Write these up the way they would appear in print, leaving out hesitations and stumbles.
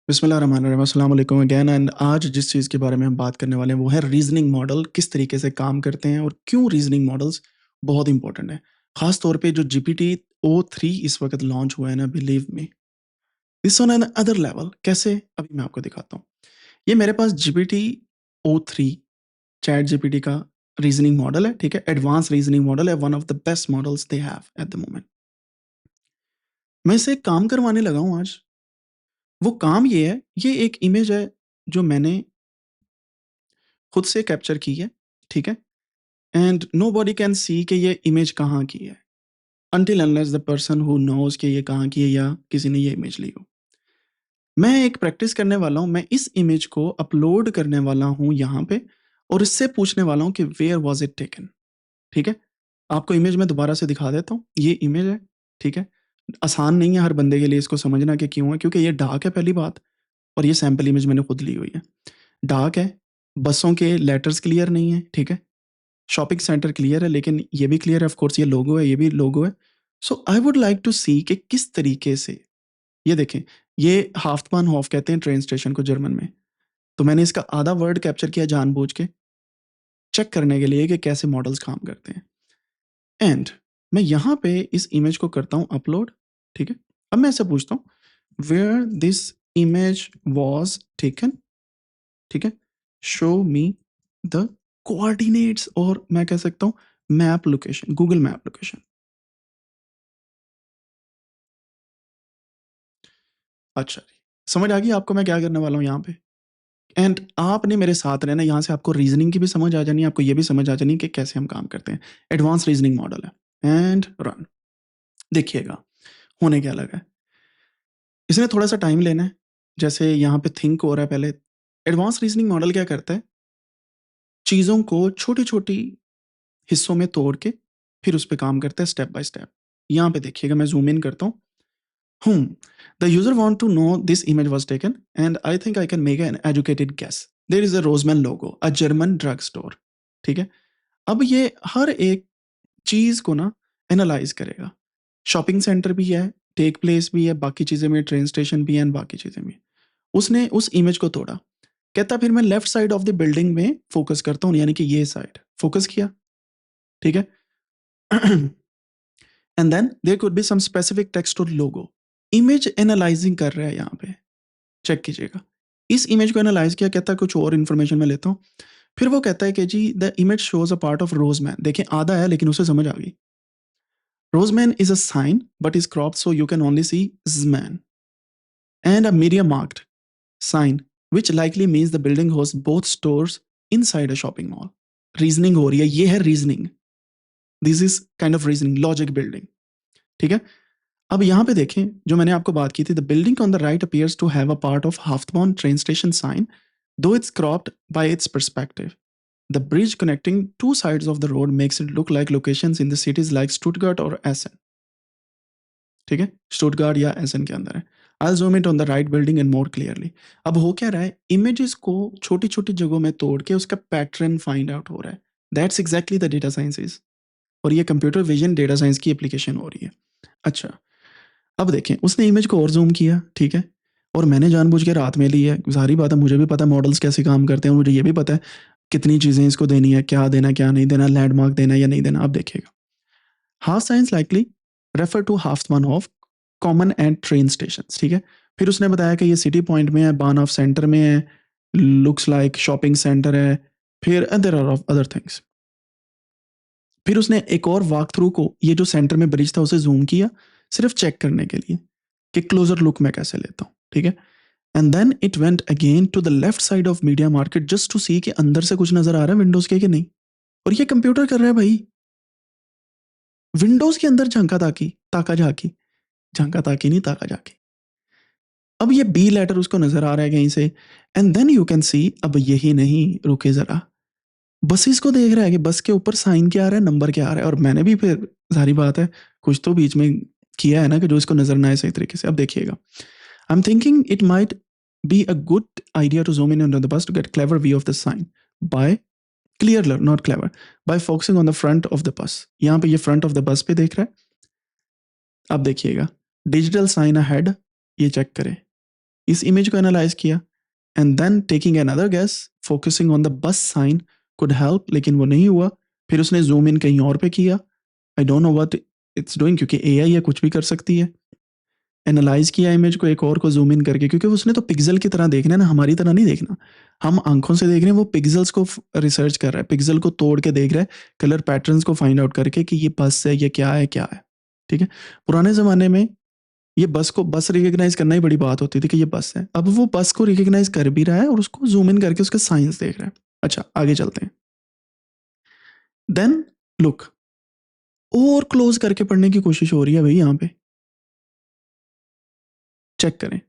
बिस्मिल्लाहिर्रहमानिर्रहीम, अस्सलाम वालेकुम अगेन। एंड आज जिस चीज़ के बारे में हम बात करने वाले हैं वो है रीजनिंग मॉडल किस तरीके से काम करते हैं और क्यों रीजनिंग मॉडल्स बहुत इंपॉर्टेंट है। खास तौर पे जो जीपीटी ओ3 इस वक्त लॉन्च हुआ है ना, believe me this on an other level. कैसे, अभी मैं आपको दिखाता हूँ। ये मेरे पास जीपीटी ओ3 चैट जीपीटी का रीजनिंग मॉडल है, ठीक है। एडवांस रीजनिंग मॉडल है, one of the best models they have at the moment. मैं इसे एक काम करवाने लगा हूँ आज। वो काम ये है, ये एक इमेज है जो मैंने खुद से कैप्चर की है, ठीक है। एंड नोबॉडी कैन सी कि ये इमेज कहाँ की है, until unless the person who knows कि ये कहाँ की है या किसी ने ये इमेज ली हो। मैं एक प्रैक्टिस करने वाला हूँ, मैं इस इमेज को अपलोड करने वाला हूँ यहाँ पे और इससे पूछने वाला हूँ कि वेयर वॉज इट टेकन, ठीक है। आपको इमेज में दोबारा से दिखा देता हूँ, ये इमेज है, ठीक है। आसान नहीं है हर बंदे के लिए इसको समझना कि क्यों है, क्योंकि ये डार्क है पहली बात, और ये सैम्पल इमेज मैंने खुद ली हुई है। डार्क है, बसों के लेटर्स क्लियर नहीं है, ठीक है। शॉपिंग सेंटर क्लियर है, लेकिन ये भी क्लियर है, ऑफ कोर्स ये लोगो है, ये भी लोगो है। So I would like to see कि किस तरीके से, ये देखें, ये हाफ्टबानहोफ कहते हैं ट्रेन स्टेशन को जर्मन में। तो मैंने इसका आधा वर्ड कैप्चर किया जानबूझ के, चेक करने के लिए कि कैसे मॉडल्स काम करते हैं। एंड मैं यहाँ पे इस इमेज को करता हूँ अपलोड, ठीक है। अब मैं ऐसे पूछता हूँ where this image was taken, ठीक है। शो मी द कोऑर्डिनेट्स, और मैं कह सकता हूँ map location, Google map location. अच्छा जी, समझ आ गई आपको मैं क्या करने वाला हूँ यहाँ पे। एंड आपने मेरे साथ रहना, यहाँ से आपको रीजनिंग की भी समझ आ जानी है, आपको ये भी समझ आ जानी है कि कैसे हम काम करते हैं। एडवांस रीजनिंग मॉडल है। एंड रन, देखिएगा होने क्या लगा है। इसने थोड़ा सा टाइम लेना है, जैसे यहाँ पे थिंक हो रहा है पहले। एडवांस रीजनिंग मॉडल क्या करता है, चीज़ों को छोटी छोटी हिस्सों में तोड़ के फिर उस पर काम करता है स्टेप बाय स्टेप। यहाँ पे देखिएगा, मैं जूम इन करता हूँ। The user want to know this image was taken, and I think I can make an educated guess. There is a Roseman logo, a German drugstore. ठीक है। अब ये हर एक चीज को ना एनालाइज करेगा। शॉपिंग सेंटर भी है, टेक प्लेस भी है, बाकी चीजें भी, ट्रेन स्टेशन भी है, and बाकी चीजें भी। उसने उस इमेज को तोड़ा, कहता फिर मैं left side of the building में फोकस करता हूँ, यानी कि ये साइड फोकस किया, ठीक है। And then there could be some specific text और लोगो। इमेज एनालाइजिंग कर रहा है यहाँ पे, चेक कीजिएगा। इस इमेज को एनालाइज किया, कहता है कुछ और इन्फॉर्मेशन मैं लेता हूँ। फिर वो कहता है कि जी the image shows a part of Rozman. देखें आधा है लेकिन उसे समझ आ गई। Rozman is a sign but is cropped so you can only see zman, and a media marked sign which likely means the building hosts both stores inside a shopping mall. Reasoning हो रही है, ये है reasoning. This is kind of reasoning, logic building, ठीक है। अब यहाँ पे देखें, जो मैंने आपको बात की थी, the building on the right appears to have a part of Hauptbahnhof train station sign, though it's cropped by its perspective. The bridge connecting two sides of the road makes it look like locations in the cities like Stuttgart और Essen, ठीक है। Stuttgart या एसन के अंदर है। आई zoom it on the right building and more clearly. अब हो क्या रहा है, इमेजेस को छोटी छोटी जगहों में तोड़ के उसका पैटर्न फाइंड आउट हो रहा है। That's exactly the data science is, और ये कंप्यूटर विजन डेटा साइंस की एप्लीकेशन हो रही है। अच्छा, अब देखें, उसने इमेज को और जूम किया, ठीक है। और मैंने जानबूझ के रात में ली है, सारी बात है, मुझे भी पता है मॉडल्स कैसे काम करते हैं, मुझे ये भी पता है कितनी चीज़ें इसको देनी है, क्या देना क्या नहीं देना, लैंडमार्क देना या नहीं देना। अब देखिएगा, half science likely refer to half one of common and train station, ठीक है। फिर उसने बताया कि ये सिटी पॉइंट में है, बान ऑफ सेंटर में है, लुक्स लाइक शॉपिंग सेंटर है, फिर there are of other things. फिर उसने एक और वॉक थ्रू को, ये जो सेंटर में ब्रिज था, उसे जूम किया सिर्फ चेक करने के लिए कि क्लोजर लुक मैं कैसे लेता हूँ, ठीक है। And then it went again to the left side of media market just to see कि अंदर से कुछ नजर आ रहा है विंडोज के कि नहीं। और ये कंप्यूटर कर रहा है भाई, विंडोज के अंदर झांका ताकी, ताका झाकी, झांका ताकी नहीं, ताका झाकी। अब ये बी लेटर उसको नजर आ रहा है कहीं से। And then you can see, अब यही नहीं, रुके जरा, बसेस को देख रहा है कि बस के ऊपर साइन क्या आ रहा है, नंबर क्या आ रहा है। और मैंने भी फिर सारी बात है, कुछ तो बीच में किया है ना कि जो इसको नजर ना आए सही तरीके से। अब देखिएगा, I am thinking it might be a good idea to zoom in on the bus to get clever view of the sign by clearer, not clever, by focusing on the front of the bus. यहाँ पे ये front of the bus पे देख रहा है। अब देखिएगा, digital sign ahead, ये चेक करें, इस इमेज को एनालाइज किया and then taking another guess focusing on the bus sign could help, लेकिन वो नहीं हुआ। फिर उसने जूम इन कहीं और पे किया। I don't know what it's doing, क्योंकि एआई है, कुछ भी कर सकती है। एनालाइज किया इमेज को एक और को जूम इन करके, क्योंकि उसने तो पिक्सल की तरह देखना है ना, हमारी तरह नहीं देखना। हम आंखों से देख रहे हैं, वो पिक्सल्स को रिसर्च कर रहा है, पिक्सल को तोड़ के देख रहा है, कलर पैटर्न्स को फाइंड आउट करके कि ये बस है, ये क्या है क्या है। ठीक है। पुराने ज़माने में ये बस रिकग्नाइज करना ही बड़ी बात होती थी कि ये बस है। अब वो बस को रिकग्नाइज कर भी रहा है और उसको जूम इन करके उसके साइंस देख रहा है। अच्छा, आगे चलते हैं। देन लुक, और क्लोज करके पढ़ने की कोशिश हो रही है भाई यहाँ पे। चेक करें,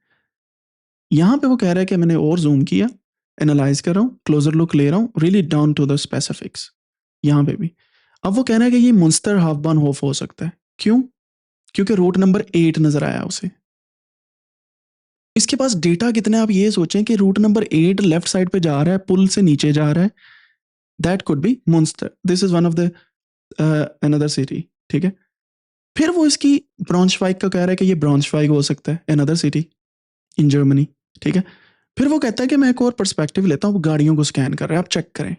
यहाँ पे वो कह रहा है कि मैंने और जूम किया, एनालाइज कर रहा हूँ, क्लोजर लुक ले रहा हूँ, really down to the specifics. यहाँ पे भी अब वो कह रहा है कि ये मुंस्तर हाफबान होफ हो सकता है। क्यों? क्योंकि रूट नंबर 8 नजर आया उसे। इसके पास डेटा कितने, आप ये सोचें कि रूट नंबर 8 लेफ्ट साइड पे जा रहा है, पुल से नीचे जा रहा है। That could be Munster, this is one of the another city. ठीक है। फिर वो इसकी ब्राउनश्वाइग का कह रहा है कि ये ब्राउनश्वाइग हो सकता है, अनदर सिटी इन जर्मनी। ठीक है। फिर वो कहता है कि मैं एक और पर्सपेक्टिव लेता हूँ, गाड़ियों को स्कैन कर रहा है, आप चेक करें।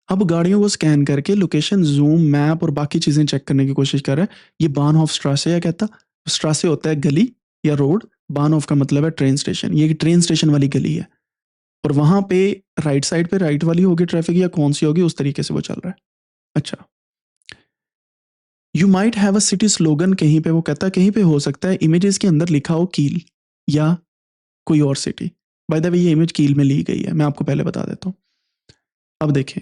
अब गाड़ियों को स्कैन करके लोकेशन, जूम, मैप और बाकी चीज़ें चेक करने की कोशिश कर रहा है। ये बानहोफ स्ट्रासे है, कहता स्ट्रासे होता है गली या रोड, बानहोफ का मतलब है ट्रेन स्टेशन। ये ट्रेन स्टेशन वाली गली है और वहां पे राइट साइड पे राइट वाली होगी ट्रैफिक या कौन सी होगी, उस तरीके से वो चल रहा है। अच्छा, you might have a city slogan, कहीं पे वो कहता है कहीं पे हो सकता है इमेजेस के अंदर लिखा हो कील या कोई और सिटी। बाय द वे ये इमेज कील में ली गई है, मैं आपको पहले बता देता हूँ। अब देखें,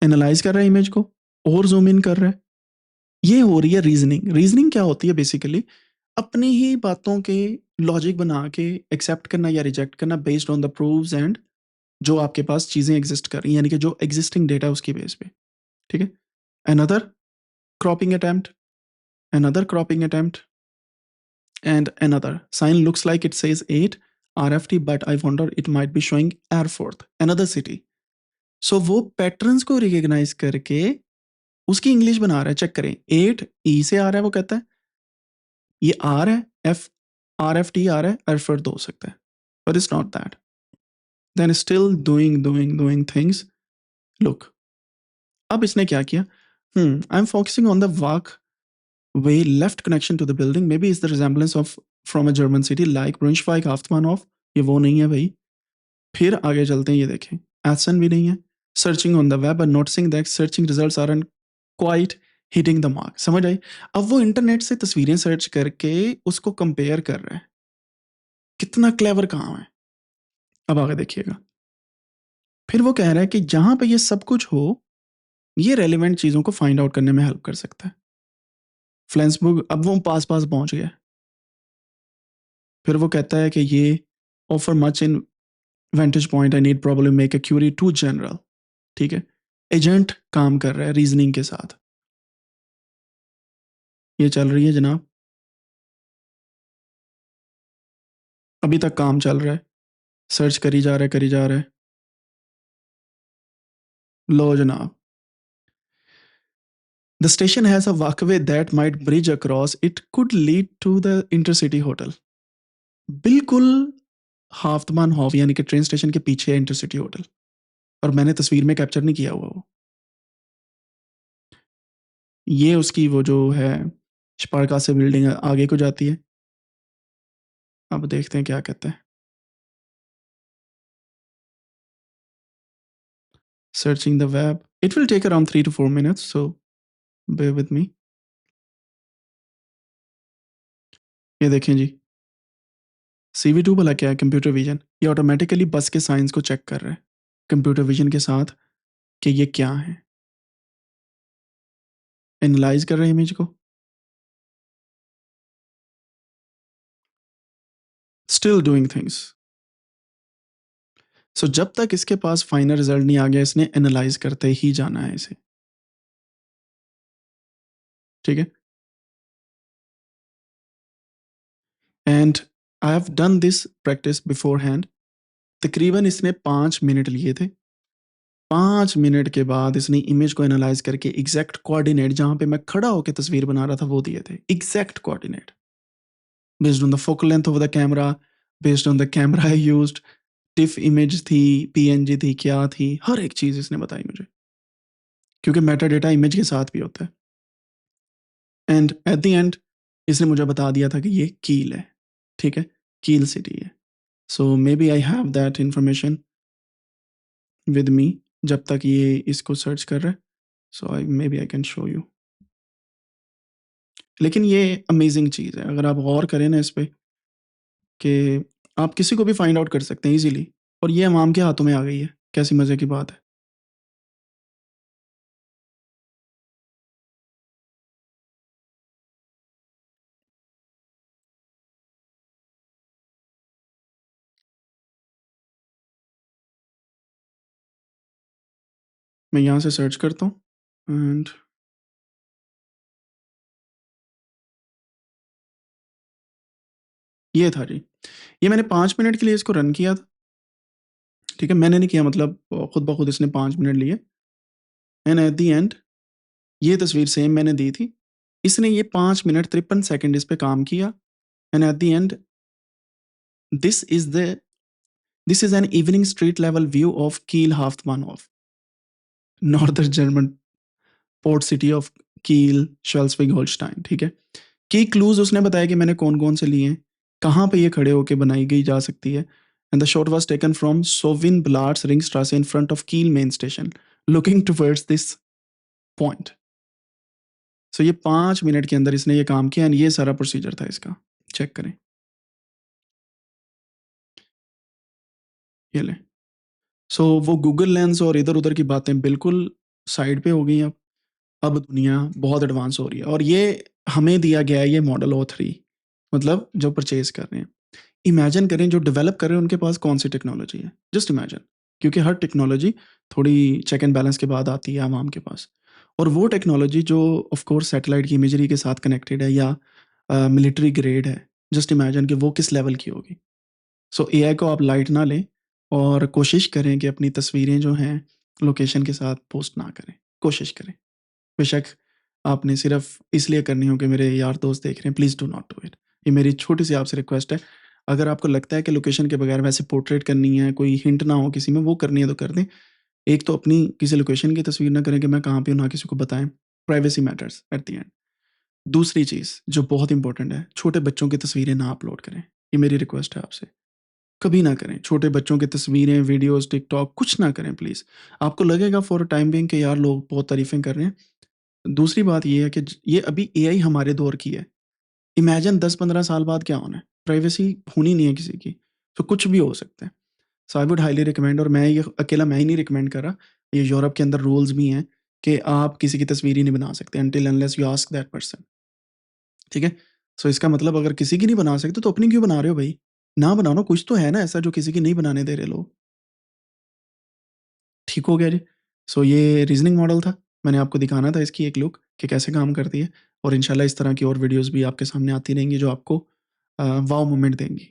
एनालाइज कर रहा है इमेज को और जूम इन कर रहा है। ये हो रही है रीजनिंग। रीजनिंग क्या होती है? बेसिकली अपनी ही बातों के लॉजिक बना के एक्सेप्ट करना या रिजेक्ट करना based on the proves and जो आपके पास चीज़ें एग्जिस्ट कर रही हैं, यानी कि जो एग्जिस्टिंग डेटा उसकी बेस पे। ठीक है। Another cropping attempt, another cropping attempt, and another sign looks like it says 8 RFT, but I wonder it might be showing Erfurt, another city. So वो पैटर्न्स को रिकग्नाइज करके उसकी इंग्लिश बना रहा है। चेक करें, 8 ई से आ रहा है, वो कहता है ये आर है, एफ आर एफ टी आ रहा है, एरफर्ट हो सकता है, but it's not that. Then still doing things. Look, अब इसने क्या किया? I am focusing on the walk way left connection to the building, maybe is the resemblance of from a German city like Braunschweig, Haftmann, ये वो नहीं है भाई। फिर आगे चलते हैं, ये देखें, एसन भी नहीं है। Searching on the web and noticing that searching results are quite hitting the mark. समझ आई? अब वो इंटरनेट से तस्वीरें सर्च करके उसको कंपेयर कर रहा है। कितना क्लेवर काम है। अब आगे देखिएगा, फिर वो कह रहा है कि जहां पे ये सब कुछ हो, ये रेलिवेंट चीजों को फाइंड आउट करने में हेल्प कर सकता है। फ्लेंसबर्ग, अब वो पास पास पहुंच गया। फिर वो कहता है कि ये offer much in vantage point, I need problem make a query to general. ठीक है। एजेंट काम कर रहा है रीजनिंग के साथ, ये चल रही है जनाब, अभी तक काम चल रहा है, सर्च करी जा रहा है, करी जा रहा है। लो जनाब, the station has a walkway that might bridge across, it could lead to the intercity hotel. बिल्कुल हाफ्तमान हॉफ यानी कि ट्रेन स्टेशन के पीछे है इंटरसिटी होटल, और मैंने तस्वीर में कैप्चर नहीं किया हुआ वो। ये उसकी वो जो है स्पारका से बिल्डिंग आगे को जाती है। अब देखते हैं क्या कहते हैं। Searching the web. It will take around 3 to 4 minutes, so bear with me. ये देखें जी, CV2 भला क्या है? Computer vision. ये ऑटोमेटिकली बस के साइंस को चेक कर रहा है कंप्यूटर विजन के साथ कि ये क्या है। एनालाइज कर रहे हैं इमेज को, स्टिल डूइंग थिंग्स। सो जब तक इसके पास फाइनल रिजल्ट नहीं आ गया, इसने एनालाइज करते ही जाना है इसे। ठीक है। And I have done this practice before hand. तकरीबन इसने 5 मिनट लिए थे। 5 मिनट के बाद इसने इमेज को एनालाइज करके एग्जैक्ट कोऑर्डिनेट जहां पे मैं खड़ा होकर तस्वीर बना रहा था वो दिए थे, exact coordinate. Based on the focal length of the camera, based on the camera I used, tiff image थी, पीएनजी थी, क्या थी, हर एक चीज़ इसने बताई मुझे। क्योंकि मेटा डेटा इमेज के साथ भी होता है। एंड एट द एंड इसने मुझे बता दिया था कि ये कील है, ठीक है? कील सिटी है। So may be I have that information with me जब तक ये इसको सर्च कर रहा है। So I may be I can show you. लेकिन ये अमेजिंग चीज़ है, अगर आप गौर करें ना इस पे कि आप किसी को भी फाइंड आउट कर सकते हैं ईज़िली, और ये अवाम के हाथों में आ गई है। कैसी मज़े की बात है। मैं यहाँ से सर्च करता हूँ एंड ये था जी। ये मैंने 5 मिनट के लिए इसको रन किया था, ठीक है? मैंने नहीं किया, मतलब खुद ब खुद इसने 5 मिनट लिए एंड एट द एंड ये तस्वीर सेम मैंने दी थी। इसने ये 5 मिनट 53 सेकंड इस पे काम किया and at the end this is the this is an evening street level view of Kiel Hauptbahnhof, northern German port city of Kiel, Schleswig होल्स्टाइन, ठीक है? की क्लूज़ उसने बताया कि मैंने कौन-कौन से लिए हैं, कहाँ पे ये खड़े होके बनाई गई जा सकती है। And the shot was taken from Sophienblatt Ringstrasse in front of Kiel main station, looking towards this point. So ये 5 मिनट के अंदर इसने ये काम किया एंड ये सारा प्रोसीजर था इसका। चेक करें, ये लें। सो वो गूगल लेंस और इधर-उधर की बातें बिल्कुल साइड पे हो गई अब। अब दुनिया बहुत एडवांस हो रही है और ये हमें दिया गया है ये मॉडल ओ 3, मतलब जो परचेज़ कर रहे हैं। इमेजिन करें जो डेवलप कर रहे हैं उनके पास कौन-सी टेक्नोलॉजी है। जस्ट इमेजिन, क्योंकि हर टेक्नोलॉजी थोड़ी चेक एंड बैलेंस के बाद आती है आवाम के पास। और वो टेक्नोलॉजी जो ऑफ कोर्स सैटेलाइट की इमेजरी के साथ कनेक्टेड है या मिलिट्री ग्रेड है। जस्ट इमेजिन कि वो किस लेवल की होगी। सो एआई को आप लाइट ना लें और कोशिश करें कि अपनी तस्वीरें जो हैं लोकेशन के साथ पोस्ट ना करें। कोशिश करें। बेशक आपने सिर्फ़ इसलिए करनी हो कि मेरे यार दोस्त देख रहे हैं, please do not do it. ये मेरी छोटी-सी आपसे रिक्वेस्ट है। अगर आपको लगता है कि लोकेशन के बगैर वैसे पोर्ट्रेट करनी है, कोई हिंट ना हो किसी में, वो करनी है तो कर दें। एक तो अपनी किसी लोकेशन की तस्वीर ना करें कि मैं कहाँ पे हूँ, ना किसी को बताएँ। Privacy matters eight the and. दूसरी चीज़ जो बहुत इम्पोर्टेंट है, छोटे बच्चों की तस्वीरें ना अपलोड करें। ये मेरी रिक्वेस्ट है आपसे। कभी ना करें। छोटे बच्चों की तस्वीरें, वीडियोज़, टिकटॉक कुछ ना करें प्लीज़। आपको लगेगा फॉर अ टाइम बीइंग कि यार लोग बहुत तारीफ़ें कर रहे हैं। दूसरी बात ये है कि ये अभी एआई हमारे दौर की है। इमेजिन 10-15 साल बाद क्या होना है? प्राइवेसी होनी नहीं है किसी की, तो कुछ भी हो सकता है। So I would highly recommend, और मैं ये अकेला मैं ही नहीं रिकमेंड कर रहा, ये यूरोप के अंदर रूल्स भी हैं कि आप किसी की तस्वीर ही नहीं बना सकते until unless you ask that person, ठीक है? सो इसका मतलब अगर किसी की नहीं बना सकते तो अपनी क्यों बना रहे हो भई? ना बनाओ ना, कुछ तो है ना ऐसा जो किसी की नहीं बनाने दे रहे लोग। ठीक हो गया जी। सो ये रीज़निंग मॉडल था। मैंने आपको दिखाना था इसकी एक लुक कि कैसे काम करती है, और इंशाल्लाह इस तरह की और वीडियोज़ भी आपके सामने आती रहेंगी जो आपको वाओ मोमेंट देंगी।